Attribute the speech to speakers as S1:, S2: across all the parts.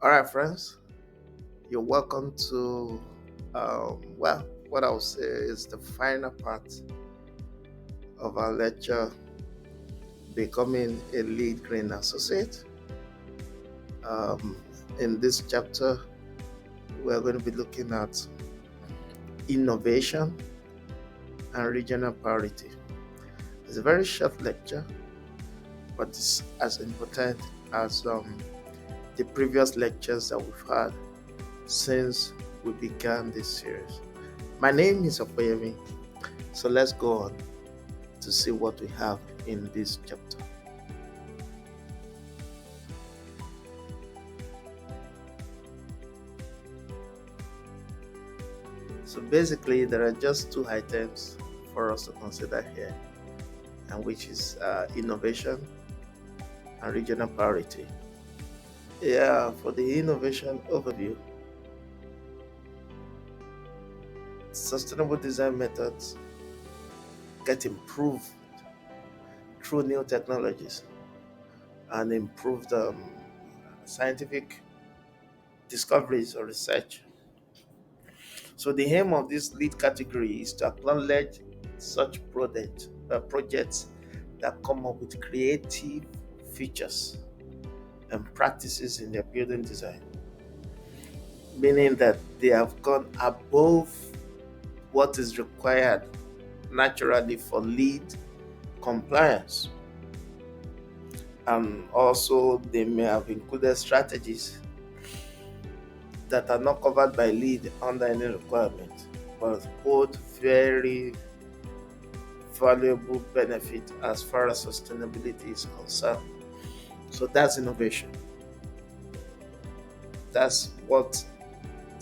S1: All right, friends, you're welcome to, what I would say is the final part of our lecture, Becoming a Lead Green Associate. Um, in this chapter, we're going to be looking at innovation and regional priority. It's a very short lecture, but it's as important as the previous lectures that we've had since we began this series. My name is Okoyemi, so let's go on to see what we have in this chapter. So basically, there are just two items for us to consider here, and which is innovation and regional priority. Yeah, for the innovation overview, sustainable design methods get improved through new technologies and improved scientific discoveries or research. So the aim of this lead category is to acknowledge such projects that come up with creative features and practices in their building design, meaning that they have gone above what is required naturally for lead compliance. And also, they may have included strategies that are not covered by lead under any requirement, but hold very valuable benefit as far as sustainability is concerned. So that's innovation. That's what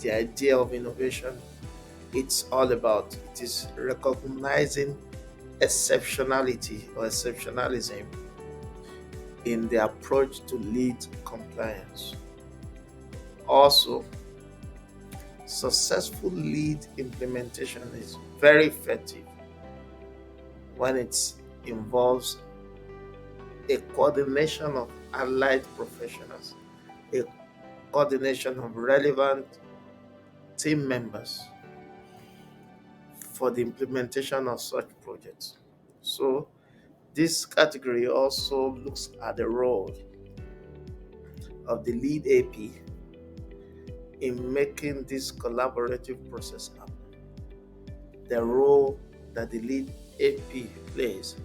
S1: the idea of innovation it's all about. It is recognizing exceptionality or exceptionalism in the approach to lead compliance. Also, successful lead implementation is very effective when it involves a coordination of allied professionals, a coordination of relevant team members for the implementation of such projects. So, this category also looks at the role of the lead AP in making this collaborative process happen. The role that the lead AP plays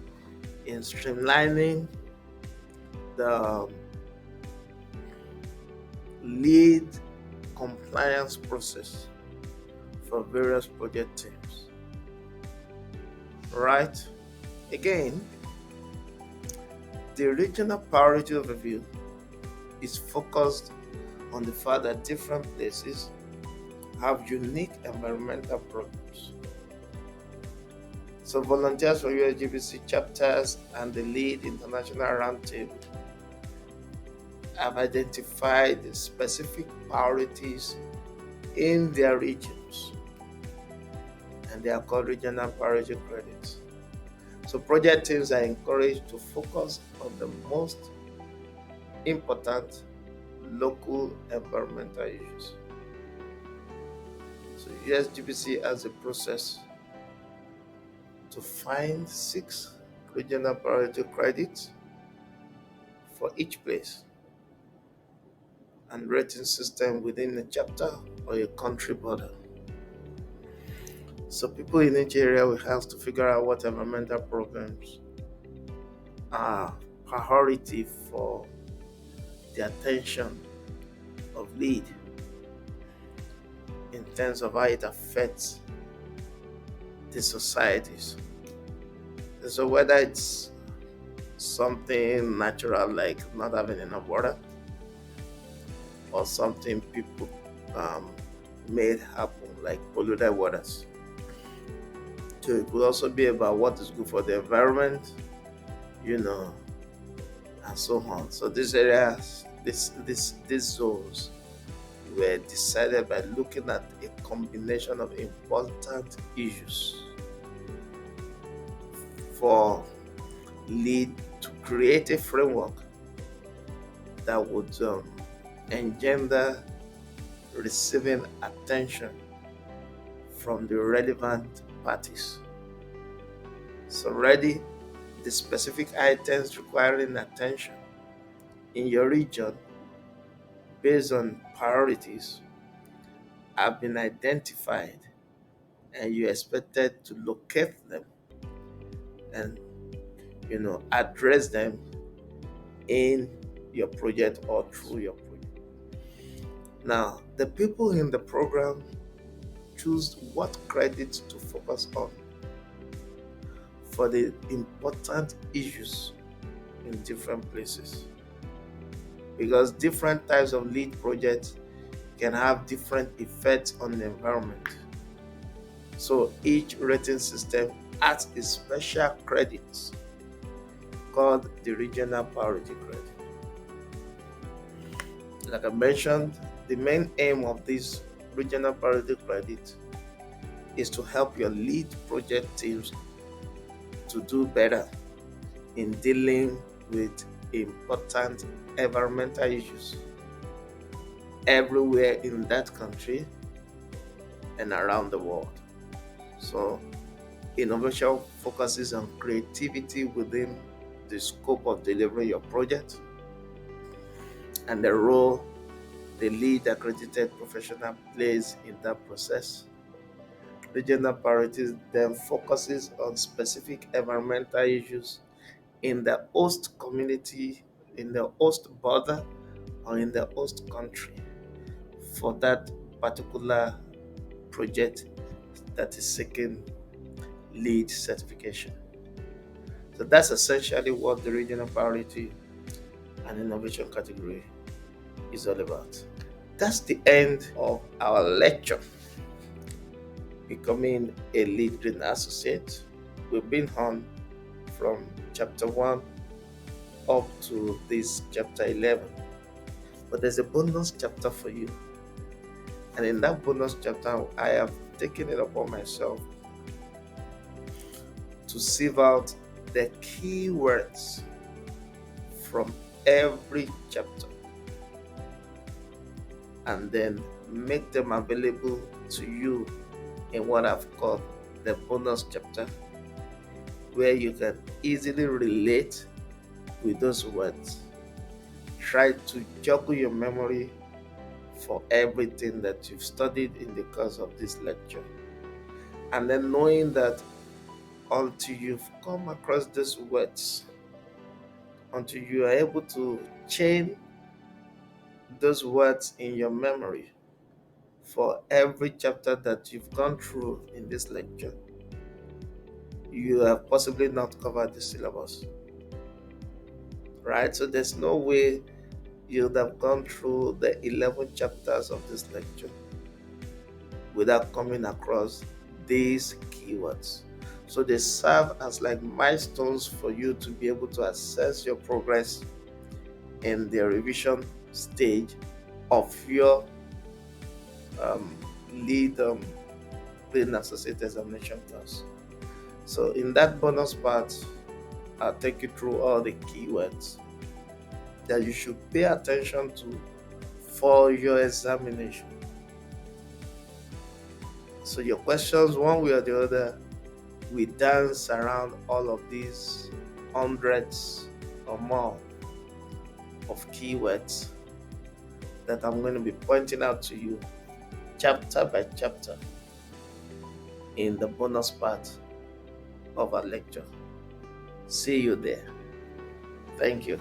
S1: in streamlining the lead compliance process for various project teams. Right? Again, the regional priority overview is focused on the fact that different places have unique environmental problems. So volunteers for USGBC chapters and the LEED International Roundtable have identified the specific priorities in their regions, and they are called regional priority credits. So project teams are encouraged to focus on the most important local environmental issues. So USGBC has a process to find 6 regional priority credits for each place and rating system within a chapter or a country border. So people in each area will have to figure out what environmental problems are priority for the attention of LEED in terms of how it affects the societies. So whether it's something natural like not having enough water, or something people made happen like polluted waters. So it could also be about what is good for the environment, you know, and so on. So these areas, these zones were decided by looking at a combination of important issues for lead to create a framework that would engender receiving attention from the relevant parties. So, already the specific items requiring attention in your region based on priorities have been identified, and you expected to locate them and address them in your project or through your project. Now, the people in the program choose what credits to focus on for the important issues in different places, because different types of LEED projects can have different effects on the environment. So each rating system adds a special credit called the regional priority credit. Like I mentioned, the main aim of this regional priority credit is to help your LEED project teams to do better in dealing with important environmental issues everywhere in that country and around the world. So, innovation focuses on creativity within the scope of delivering your project and the role the LEED accredited professional plays in that process. Regional priorities then focuses on specific environmental issues in the host community, in the host border, or in the host country for that particular project that is seeking LEED certification. So that's essentially what the regional priority and innovation category is all about. That's the end of our lecture, becoming a LEED Green Associate. We've been on from chapter 1 up to this chapter 11. But there's a bonus chapter for you. And in that bonus chapter, I have taken it upon myself to sieve out the key words from every chapter and then make them available to you in what I've called the bonus chapter, where you can easily relate with those words. Try to juggle your memory for everything that you've studied in the course of this lecture. And then knowing that until you've come across these words, until you are able to chain those words in your memory for every chapter that you've gone through in this lecture, you have possibly not covered the syllabus. Right? So there's no way you'd have gone through the 11 chapters of this lecture without coming across these keywords. So they serve as like milestones for you to be able to assess your progress in the revision stage of your LEED Green Associate Examination class. So in that bonus part, I'll take you through all the keywords that you should pay attention to for your examination. So your questions, one way or the other, we dance around all of these hundreds or more of keywords that I'm going to be pointing out to you chapter by chapter in the bonus part of our lecture. See you there. Thank you.